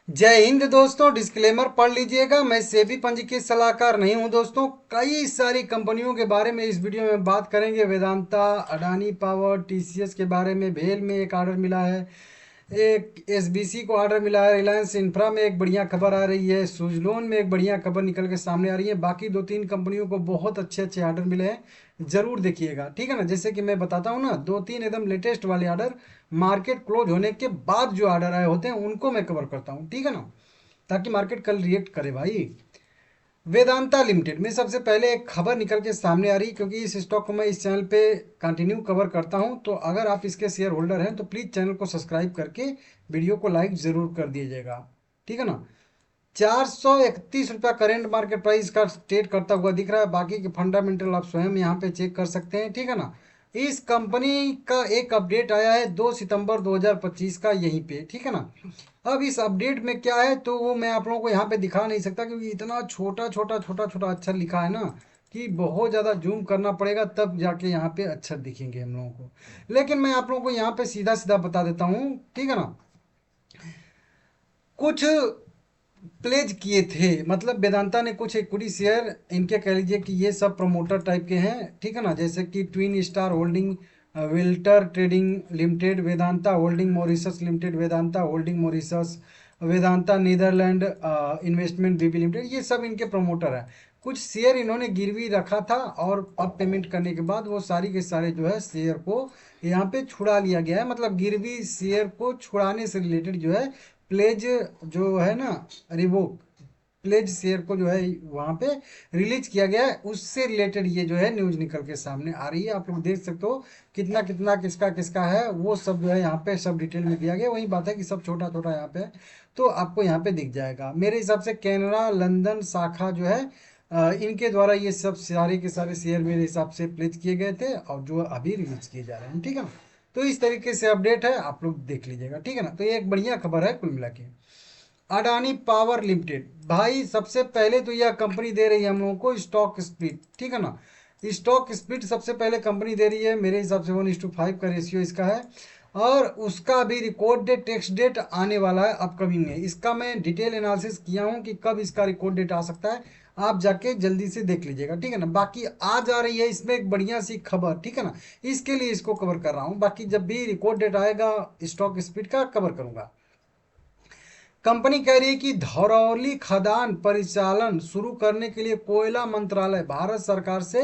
जय हिंद दोस्तों। डिस्क्लेमर पढ़ लीजिएगा, मैं सेबी पंजीकृत सलाहकार नहीं हूं दोस्तों। कई सारी कंपनियों के बारे में इस वीडियो में बात करेंगे। वेदांता, अडानी पावर, टीसीएस के बारे में। भेल में एक ऑर्डर मिला है, एक एसबीसी को ऑर्डर मिला है, रिलायंस इंफ्रा में एक बढ़िया खबर आ रही है, सुजलोन में एक बढ़िया खबर निकल के सामने आ रही है। बाकी दो तीन कंपनियों को बहुत अच्छे अच्छे ऑर्डर मिले हैं, जरूर देखिएगा, ठीक है ना। जैसे कि मैं बताता हूँ ना, दो तीन एकदम लेटेस्ट वाले ऑर्डर मार्केट क्लोज होने के बाद जो ऑर्डर आए होते हैं उनको मैं कवर करता हूँ, ठीक है ना, ताकि मार्केट कल रिएक्ट करे भाई। वेदांता लिमिटेड में सबसे पहले एक खबर निकल के सामने आ रही, क्योंकि इस स्टॉक को मैं इस चैनल पे कंटिन्यू कवर करता हूं। तो अगर आप इसके शेयर होल्डर हैं तो प्लीज़ चैनल को सब्सक्राइब करके वीडियो को लाइक ज़रूर कर दीजिएगा, ठीक है ना। 431 रुपया करेंट मार्केट प्राइस का ट्रेड करता हुआ दिख रहा है। बाकी के फंडामेंटल आप स्वयं यहाँ पे चेक कर सकते हैं, ठीक है ना। इस कंपनी का एक अपडेट आया है 2 सितंबर 2025 का, यहीं पे, ठीक है ना। अब इस अपडेट में क्या है तो वो मैं आप लोगों को यहाँ पे दिखा नहीं सकता, क्योंकि इतना छोटा छोटा छोटा छोटा अक्षर लिखा है ना कि बहुत ज़्यादा जूम करना पड़ेगा, तब जाके यहाँ पे अक्षर दिखेंगे हम लोगों को। लेकिन मैं आप लोगों को यहाँ पे सीधा सीधा बता देता हूँ, ठीक है ना। कुछ प्लेज किए थे, मतलब वेदांता ने कुछ इक्विटी शेयर इनके, कह लीजिए कि ये सब प्रमोटर टाइप के हैं, ठीक है ना। जैसे कि twin star holding, Welter trading limited, Vedanta holding Mauritius limited, Vedanta holding Mauritius, Vedanta Netherlands investment BB limited, ये सब इनके प्रमोटर हैं। कुछ शेयर इन्होंने गिरवी रखा था और अब पेमेंट करने के बाद वो सारी के सारे जो है शेयर को यहाँ पे छुड़ा लिया गया है। मतलब गिरवी शेयर को छुड़ाने से रिलेटेड जो है प्लेज जो है ना, रिवोक प्लेज शेयर को जो है वहाँ पे रिलीज किया गया है, उससे रिलेटेड ये जो है न्यूज निकल के सामने आ रही है। आप लोग देख सकते हो कितना कितना किसका किसका है, वो सब जो है यहाँ पे सब डिटेल में दिया गया। वही बात है कि सब छोटा छोटा यहाँ पे है, तो आपको यहाँ पे दिख जाएगा। मेरे हिसाब से कैनरा लंदन शाखा जो है, इनके द्वारा ये सब सारे के सारे शेयर मेरे हिसाब से प्लेज किए गए थे और जो अभी रिलीज किए जा रहे हैं, ठीक है ना। तो इस तरीके से अपडेट है, आप लोग देख लीजिएगा, ठीक है ना। तो ये एक बढ़िया खबर है कुल मिला के। अडानी पावर लिमिटेड, भाई सबसे पहले तो यह कंपनी दे रही है हम लोगों को स्टॉक स्प्लिट, ठीक है ना। स्टॉक स्प्लिट सबसे पहले कंपनी दे रही है, मेरे हिसाब से 1:5 का रेशियो इसका है। और उसका भी रिकॉर्ड डेट टेक्स्ट डेट आने वाला है अपकमिंग में। इसका मैं डिटेल एनालिसिस किया हूँ कि कब इसका रिकॉर्ड डेट आ सकता है, आप जाके जल्दी से देख लीजिएगा, ठीक है ना। बाकी आज आ रही है इसमें एक बढ़िया सी खबर, ठीक है ना, इसके लिए इसको कवर कर रहा हूँ। बाकी जब भी रिकॉर्ड डेट आएगा स्टॉक स्प्लिट का कवर करूंगा। कंपनी कह रही है कि धरौली खदान परिचालन शुरू करने के लिए कोयला मंत्रालय भारत सरकार से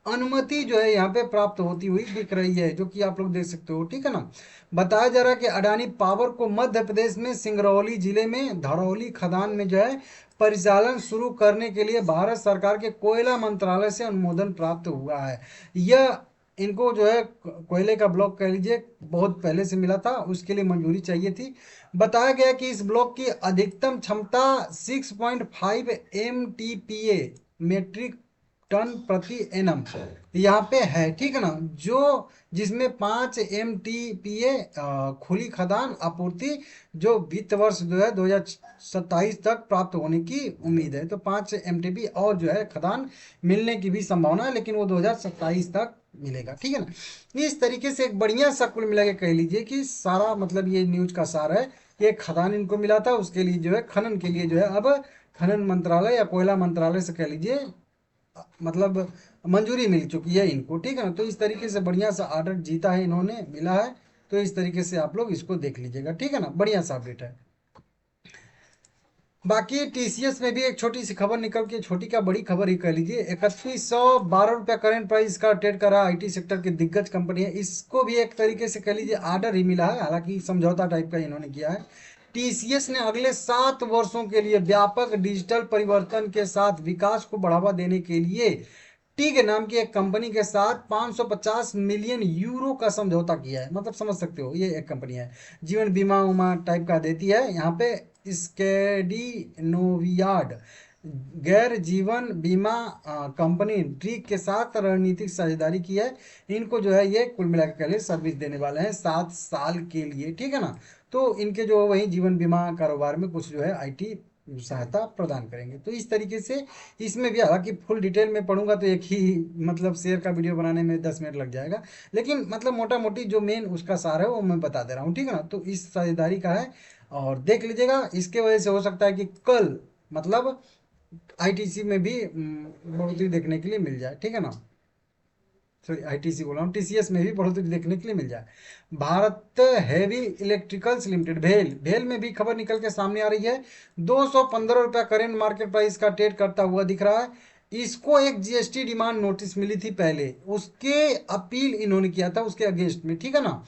अनुमति जो है यहाँ पे प्राप्त होती हुई दिख रही है, जो कि आप लोग देख सकते हो, ठीक है ना। बताया जा रहा है कि अडानी पावर को मध्य प्रदेश में सिंगरौली जिले में धरौली खदान में जो है परिचालन शुरू करने के लिए भारत सरकार के कोयला मंत्रालय से अनुमोदन प्राप्त हुआ है। यह इनको जो है कोयले का ब्लॉक कह लीजिए बहुत पहले से मिला था, उसके लिए मंजूरी चाहिए थी। बताया गया कि इस ब्लॉक की अधिकतम क्षमता 6.5 MTPA मेट्रिक टन प्रति एनम यहाँ पे है, ठीक है ना। जो जिसमें 5 MTPA खुली खदान आपूर्ति जो वित्त वर्ष जो है 2027 तक प्राप्त होने की उम्मीद है। तो 5 MTP और जो है खदान मिलने की भी संभावना है, लेकिन वो 2027 तक मिलेगा, ठीक है ना। इस तरीके से एक बढ़िया सा कुल मिला के कह लीजिए कि सारा मतलब ये न्यूज का सार है कि एक खदान इनको मिला था, उसके लिए जो है खनन के लिए जो है अब खनन मंत्रालय या कोयला मंत्रालय से कह लीजिए मतलब मंजूरी मिल चुकी है इनको, ठीक है ना। तो इस तरीके से बढ़िया सा ऑर्डर जीता है इन्होंने, मिला है। तो इस तरीके से आप लोग इसको देख लीजिएगा, ठीक है ना, बढ़िया सा अपडेट है। बाकी टीसीएस में भी एक छोटी सी खबर निकल के, छोटी का बड़ी खबर ही कह लीजिए, 3112 रुपया करेंट प्राइस का ट्रेड कर रहा आईटी सेक्टर की दिग्गज कंपनी है। इसको भी एक तरीके से कह लीजिए आर्डर ही मिला है, हालांकि समझौता टाइप का इन्होंने किया है। टीसीएस ने अगले 7 वर्षों के लिए व्यापक डिजिटल परिवर्तन के साथ विकास को बढ़ावा देने के लिए टीग नाम की एक कंपनी के साथ 550 मिलियन यूरो का समझौता किया है। मतलब समझ सकते हो, ये एक कंपनी है, जीवन बीमा उमा टाइप का देती है यहाँ पे। स्कैंडिनेवियाड गैर जीवन बीमा कंपनी ड्रीक के साथ रणनीतिक साझेदारी की है। इनको जो है ये कुल मिलाकर के लिए सर्विस देने वाले हैं 7 साल के लिए, ठीक है ना। तो इनके जो वही जीवन बीमा कारोबार में कुछ जो है आईटी सहायता प्रदान करेंगे। तो इस तरीके से इसमें भी, हालांकि फुल डिटेल में पढ़ूंगा तो एक ही मतलब शेयर का वीडियो बनाने में 10 मिनट लग जाएगा, लेकिन मतलब मोटा मोटी जो मेन उसका सार है वो मैं बता दे रहा हूँ, ठीक है ना। तो इस साझेदारी का है और देख लीजिएगा, इसके वजह से हो सकता है कि कल मतलब आईटीसी में भी बढ़ोतरी देखने के लिए मिल जाए, ठीक है ना। सॉरी, आईटीसी बोल रहा हूँ, टीसीएस में भी बढ़ोतरी देखने के लिए मिल जाए। भारत हेवी इलेक्ट्रिकल्स लिमिटेड भेल, भेल में भी खबर निकल के सामने आ रही है। 215 रुपया करेंट मार्केट प्राइस का ट्रेड करता हुआ दिख रहा है। इसको एक जीएसटी डिमांड नोटिस मिली थी पहले, उसके अपील इन्होंने किया था उसके अगेंस्ट में, ठीक है ना।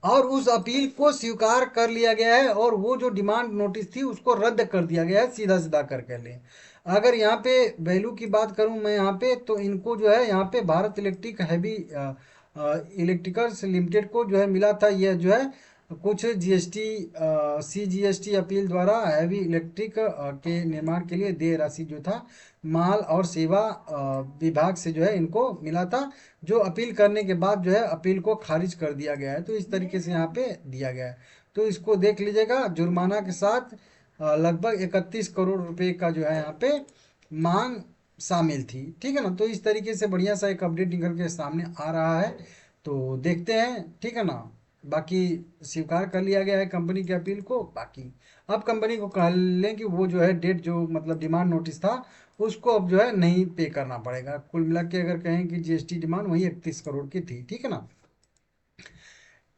और उस अपील को स्वीकार कर लिया गया है और वो जो डिमांड नोटिस थी उसको रद्द कर दिया गया है, सीधा सीधा करके ले। अगर यहाँ पे वैल्यू की बात करूँ मैं यहाँ पे, तो इनको जो है यहाँ पे Bharat electric heavy electricals limited को जो है मिला था, यह जो है कुछ जीएसटी सीजीएसटी अपील द्वारा हैवी इलेक्ट्रिक के निर्माण के लिए देय राशि जो था माल और सेवा विभाग से जो है इनको मिला था, जो अपील करने के बाद जो है अपील को खारिज कर दिया गया है। तो इस तरीके से यहाँ पे दिया गया है, तो इसको देख लीजिएगा। जुर्माना के साथ लगभग 31 करोड़ रुपए का जो है यहाँ पे मांग शामिल थी, ठीक है ना। तो इस तरीके से बढ़िया सा एक अपडेट निकल के सामने आ रहा है, तो देखते हैं, ठीक है ना। बाकी स्वीकार कर लिया गया है कंपनी की अपील को। बाकी अब कंपनी को कह लें कि वो जो है डेट जो मतलब डिमांड नोटिस था उसको अब जो है नहीं पे करना पड़ेगा। कुल मिला के अगर कहें कि जीएसटी डिमांड वही 31 करोड़ की थी, ठीक है ना।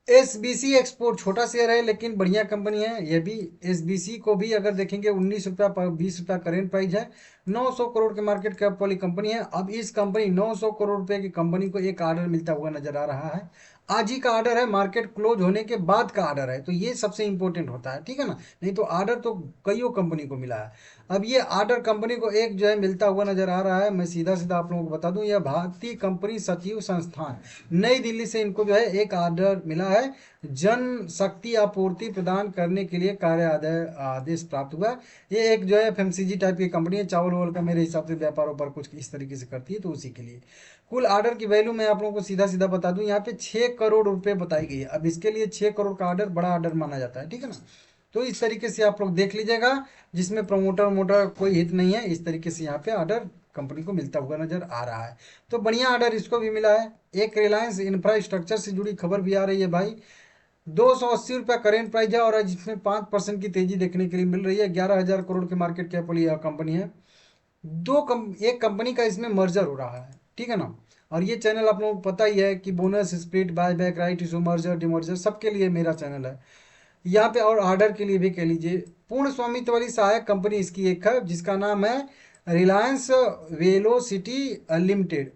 एसबीसी एक्सपोर्ट छोटा शेयर है लेकिन बढ़िया कंपनी है ये भी। एसबीसी को भी अगर देखेंगे 19 रुपया पर 20 रुपया करेंट प्राइस है। 900 करोड़ के मार्केट कैप वाली कंपनी है। अब इस कंपनी 900 करोड़ रुपए की कंपनी को एक ऑर्डर मिलता हुआ नजर आ रहा है। आज ही का ऑर्डर है, मार्केट क्लोज होने के बाद का ऑर्डर है, तो ये सबसे इंपॉर्टेंट होता है, ठीक है ना। नहीं तो ऑर्डर तो कईयों कंपनी को मिला है। अब ये ऑर्डर कंपनी को एक जो है मिलता हुआ नजर आ रहा है। मैं सीधा सीधा आप लोगों को बता दूं, यह भारतीय कंपनी सचिव संस्थान नई दिल्ली से इनको जो है एक ऑर्डर मिला है। जन शक्ति आपूर्ति प्रदान करने के लिए कार्य आदेश प्राप्त हुआ। ये एक जो है एफएमसीजी टाइप की कंपनी है, चावल वावल का मेरे हिसाब से व्यापारों पर कुछ इस तरीके से करती है, तो उसी के लिए। कुल ऑर्डर की वैल्यू मैं आप लोगों को सीधा सीधा बता दूं, यहाँ पे 6 करोड़ रुपए बताई गई है। अब इसके लिए 6 करोड़ का ऑर्डर बड़ा ऑर्डर माना जाता है, ठीक है ना। तो इस तरीके से आप लोग देख लीजिएगा, जिसमें प्रमोटर मोटर कोई हित नहीं है। इस तरीके से यहाँ पे ऑर्डर कंपनी को मिलता हुआ नजर आ रहा है, तो बढ़िया ऑर्डर इसको भी मिला है। एक रिलायंस इंफ्रास्ट्रक्चर से जुड़ी खबर भी आ रही है भाई। 280 रुपया करेंट प्राइस है और आज इसमें 5% की तेजी देखने के लिए मिल रही है। 11,000 करोड़ के मार्केट कैप वाली कंपनी है। एक कंपनी का इसमें मर्जर हो रहा है, ठीक है ना। और ये चैनल आप लोगों को पता ही है कि bonus split buy back right issue merger demerger सबके लिए मेरा चैनल है यहाँ पे, और ऑर्डर के लिए भी कह लीजिए। पूर्ण स्वामित्व वाली सहायक कंपनी इसकी एक है जिसका नाम है Reliance velocity limited.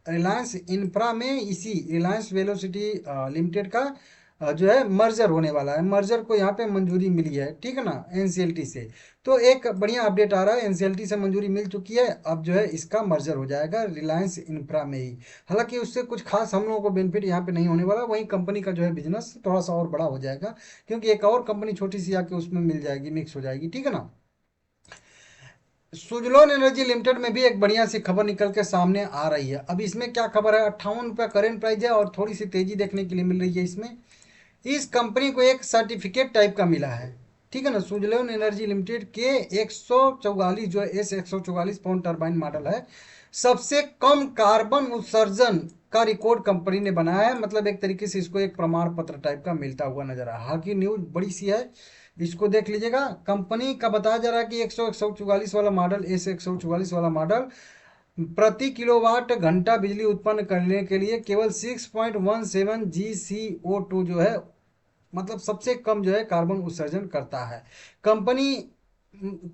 Reliance infra में इसी रिलायंस वेलोसिटी लिमिटेड का जो है मर्जर होने वाला है। मर्जर को यहाँ पे मंजूरी मिली है, ठीक है ना, एनसीएलटी से। तो एक बढ़िया अपडेट आ रहा है, एनसीएलटी से मंजूरी मिल चुकी है, अब जो है इसका मर्जर हो जाएगा रिलायंस इंफ्रा में ही। हालांकि उससे कुछ खास हम लोगों को बेनिफिट यहाँ पे नहीं होने वाला, वहीं कंपनी का जो है बिजनेस थोड़ा सा और बड़ा हो जाएगा, क्योंकि एक और कंपनी छोटी सी आके उसमें मिल जाएगी, मिक्स हो जाएगी, ठीक है ना। सुजलोन एनर्जी लिमिटेड में भी एक बढ़िया सी खबर निकल के सामने आ रही है। अब इसमें क्या खबर है, 58 रुपया करेंट प्राइस है और थोड़ी सी तेजी देखने के लिए मिल रही है इसमें। इस कंपनी को एक सर्टिफिकेट टाइप का मिला है, ठीक है ना। सुजलोन एनर्जी लिमिटेड के 144 जो है S144 पवन टरबाइन मॉडल है, सबसे कम कार्बन उत्सर्जन का रिकॉर्ड कंपनी ने बनाया है। मतलब एक तरीके से इसको एक प्रमाण पत्र टाइप का मिलता हुआ नजर आ रहा है। हालांकि न्यूज बड़ी सी है, इसको देख लीजिएगा। कंपनी का बताया जा रहा है कि 144 वाला मॉडल S144 वाला मॉडल प्रति किलोवाट घंटा बिजली उत्पन्न करने के लिए केवल 6.17 GCO2 जो है मतलब सबसे कम जो है कार्बन उत्सर्जन करता है। कंपनी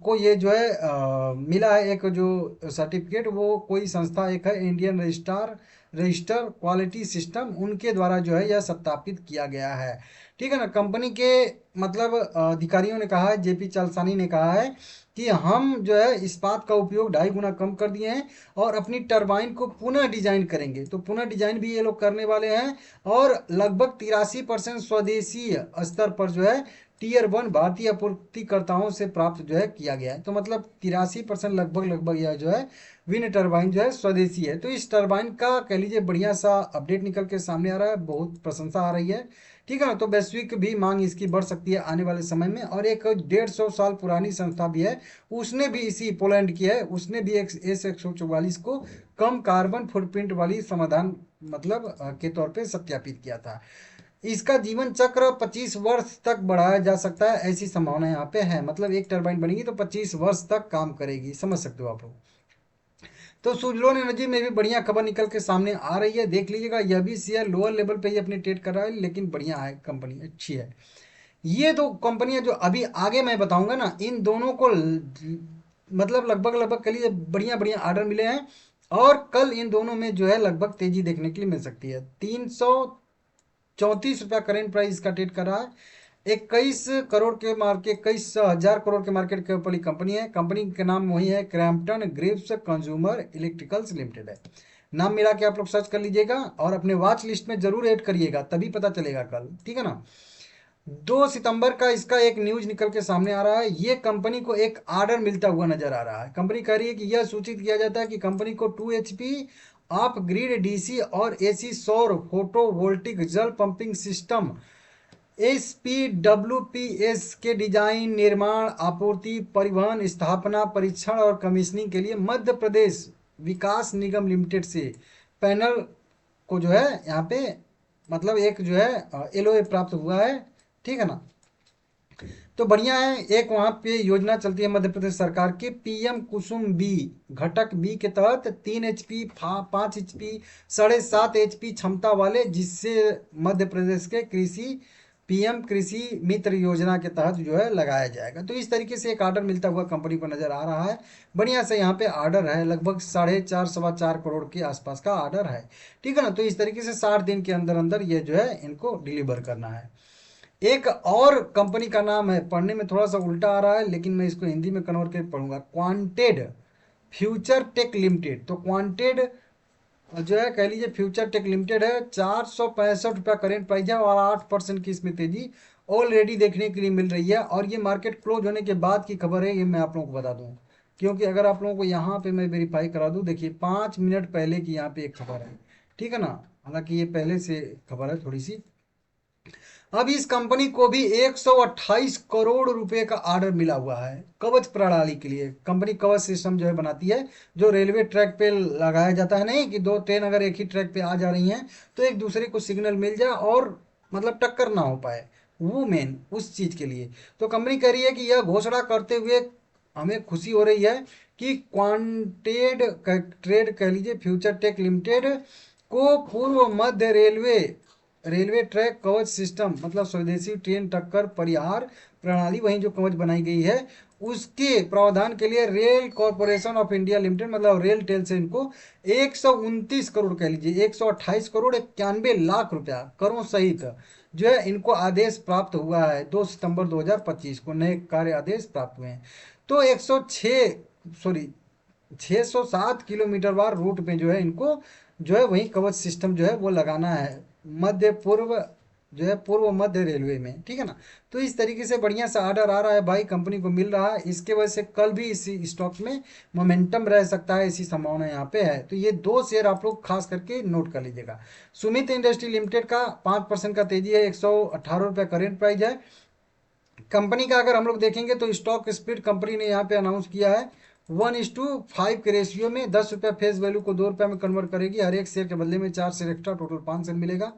को ये जो है मिला है एक जो सर्टिफिकेट, वो कोई संस्था एक है इंडियन रजिस्टर क्वालिटी सिस्टम, उनके द्वारा जो है यह सत्यापित किया गया है, ठीक है ना। कंपनी के मतलब अधिकारियों ने कहा है, जेपी चालसानी ने कहा है कि हम जो है इस्पात का उपयोग 2.5 गुना कम कर दिए हैं और अपनी टरबाइन को पुनः डिजाइन करेंगे। तो पुनः डिजाइन भी ये लोग करने वाले हैं और लगभग 83% स्वदेशी स्तर पर जो है Tier 1 भारतीय आपूर्तिकर्ताओं से प्राप्त जो है किया गया है। तो मतलब 83% लगभग यह जो है विंड टरबाइन जो है स्वदेशी है। तो इस टरबाइन का कह लीजिए बढ़िया सा अपडेट निकल के सामने आ रहा है, बहुत प्रशंसा आ रही है, ठीक है ना। तो वैश्विक भी मांग इसकी बढ़ सकती है आने वाले समय में। और एक 150 साल पुरानी संस्था भी है, उसने भी इसी पोलैंड की है, उसने भी एक S144 को कम कार्बन फुटप्रिंट वाली समाधान मतलब के तौर पे सत्यापित किया था। इसका जीवन चक्र 25 वर्ष तक बढ़ाया जा सकता है, ऐसी संभावना यहाँ पे है। मतलब एक टरबाइन बनेगी तो 25 वर्ष तक काम करेगी, समझ सकते हो आप लोग। तो सुजलोन एनर्जी में भी बढ़िया खबर निकल के सामने आ रही है, देख लीजिएगा। यह भी शेयर लोअर लेवल पे ही अपनी ट्रेड कर रहा है, लेकिन बढ़िया है, कंपनी अच्छी है। ये दो कंपनियां जो अभी आगे मैं बताऊंगा ना, इन दोनों को मतलब लगभग लगभग के लिए बढ़िया बढ़िया ऑर्डर मिले हैं, और कल इन दोनों में जो है लगभग तेजी देखने के लिए मिल सकती है। 334 रुपया करेंट प्राइस इसका ट्रेड कर रहा है। 21 करोड़ के मार्केट, 21,000 करोड़ के मार्केट के ऊपर कंपनी है। कंपनी का नाम वही है, क्रैम्पटन ग्रिव्स कंज्यूमर इलेक्ट्रिकल्स लिमिटेड है। नाम मिला के आप लोग सर्च कर लीजिएगा और अपने वॉच लिस्ट में जरूर ऐड करिएगा, तभी पता चलेगा कल, ठीक है ना। 2 सितंबर का इसका एक न्यूज निकल के सामने आ रहा है। ये कंपनी को एक ऑर्डर मिलता हुआ नजर आ रहा है। कंपनी कह रही है कि यह सूचित किया जाता है कि कंपनी को 2 HP ऑफ ग्रिड डीसी और एसी सौर फोटोवोल्टिक जल पंपिंग सिस्टम SPWPS के डिजाइन, निर्माण, आपूर्ति, परिवहन, स्थापना, परीक्षण और कमीशनिंग के लिए मध्य प्रदेश विकास निगम लिमिटेड से पैनल को जो है यहाँ पे मतलब एक जो है LOA प्राप्त हुआ है, ठीक है ना। तो बढ़िया है। एक वहाँ पे योजना चलती है मध्य प्रदेश सरकार की, PM कुसुम बी घटक बी के तहत 3 HP 5 HP 7.5 HP क्षमता वाले, जिससे मध्य प्रदेश के कृषि PM कृषि मित्र योजना के तहत जो है लगाया जाएगा। तो इस तरीके से एक ऑर्डर मिलता हुआ कंपनी को नजर आ रहा है। बढ़िया से यहाँ पे ऑर्डर है, लगभग 4.5 4.25 करोड़ के आसपास का ऑर्डर है, ठीक है ना। तो इस तरीके से 60 दिन के अंदर अंदर ये जो है इनको डिलीवर करना है। एक और कंपनी का नाम है, पढ़ने में थोड़ा सा उल्टा आ रहा है, लेकिन मैं इसको हिंदी में कन्वर्ट करके पढ़ूंगा, क्वांटेड फ्यूचर टेक लिमिटेड। तो क्वांटेड जो है कह लीजिए फ्यूचर टेक लिमिटेड है, 465 रुपया करेंट प्राइस है और 8% की इसमें तेजी ऑलरेडी देखने के लिए मिल रही है। और ये मार्केट क्लोज होने के बाद की खबर है, ये मैं आप लोगों को बता दूं, क्योंकि अगर आप लोगों को यहाँ पे मैं वेरीफाई करा दूं, देखिए 5 मिनट पहले की यहाँ पे एक खबर है, ठीक है ना। हालांकि ये पहले से खबर है थोड़ी सी। अब इस कंपनी को भी 128 करोड़ रुपए का ऑर्डर मिला हुआ है कवच प्रणाली के लिए। कंपनी कवच सिस्टम जो है बनाती है, जो रेलवे ट्रैक पे लगाया जाता है, नहीं कि दो ट्रेन अगर एक ही ट्रैक पे आ जा रही हैं तो एक दूसरे को सिग्नल मिल जाए और मतलब टक्कर ना हो पाए, वो मेन उस चीज के लिए। तो कंपनी कह रही है कि यह घोषणा करते हुए हमें खुशी हो रही है कि क्वांटेड ट्रेड कह लीजिए फ्यूचर टेक लिमिटेड को पूर्व मध्य रेलवे ट्रैक कवच सिस्टम मतलब स्वदेशी ट्रेन टक्कर परिहार प्रणाली, वहीं जो कवच बनाई गई है उसके प्रावधान के लिए rail corporation of India limited मतलब रेल टेल से इनको 129 करोड़ कह लीजिए 128 करोड़ 91 लाख रुपया करों सहित जो है इनको आदेश प्राप्त हुआ है। 2 सितंबर 2025 को नए कार्य आदेश प्राप्त हुए हैं। तो 607 किलोमीटर वार रूट में जो है इनको जो है वही कवच सिस्टम जो है वो लगाना है मध्य पूर्व जो है पूर्व मध्य रेलवे में, ठीक है ना। तो इस तरीके से बढ़िया सा ऑर्डर आ रहा है भाई, कंपनी को मिल रहा है। इसके वजह से कल भी इसी स्टॉक में मोमेंटम रह सकता है, ऐसी संभावना यहाँ पे है। तो ये 2 शेयर आप लोग खास करके नोट कर लीजिएगा। सुमित इंडस्ट्री लिमिटेड का 5% का तेजी है, 118 रुपया करेंट प्राइस है। कंपनी का अगर हम लोग देखेंगे तो स्टॉक स्प्लिट कंपनी ने यहाँ पे अनाउंस किया है 1:5 के रेशियो में। 10 रुपया फेस वैल्यू को 2 रुपया में कन्वर्ट करेगी, हर एक शेयर के बदले में 4 शेयर एक्स्ट्रा, टोटल 5 शेयर मिलेगा।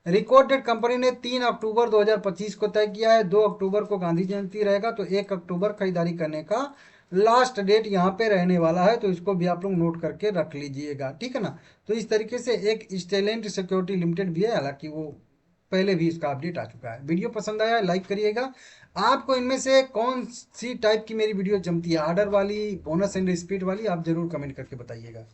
रिकॉर्ड डेट कंपनी ने 3 अक्टूबर 2025 को तय किया है। 2 अक्टूबर को गांधी जयंती रहेगा, तो 1 अक्टूबर खरीदारी करने का लास्ट डेट यहाँ पे रहने वाला है। तो इसको भी आप लोग नोट करके रख लीजिएगा, ठीक है ना। तो इस तरीके से एक स्टेलेंट सिक्योरिटी लिमिटेड भी है, हालांकि वो पहले भी इसका अपडेट आ चुका है। वीडियो पसंद आया लाइक करिएगा। आपको इनमें से कौन सी टाइप की मेरी वीडियो जमती है, ऑर्डर वाली, बोनस एंड स्पीड वाली, आप जरूर कमेंट करके बताइएगा।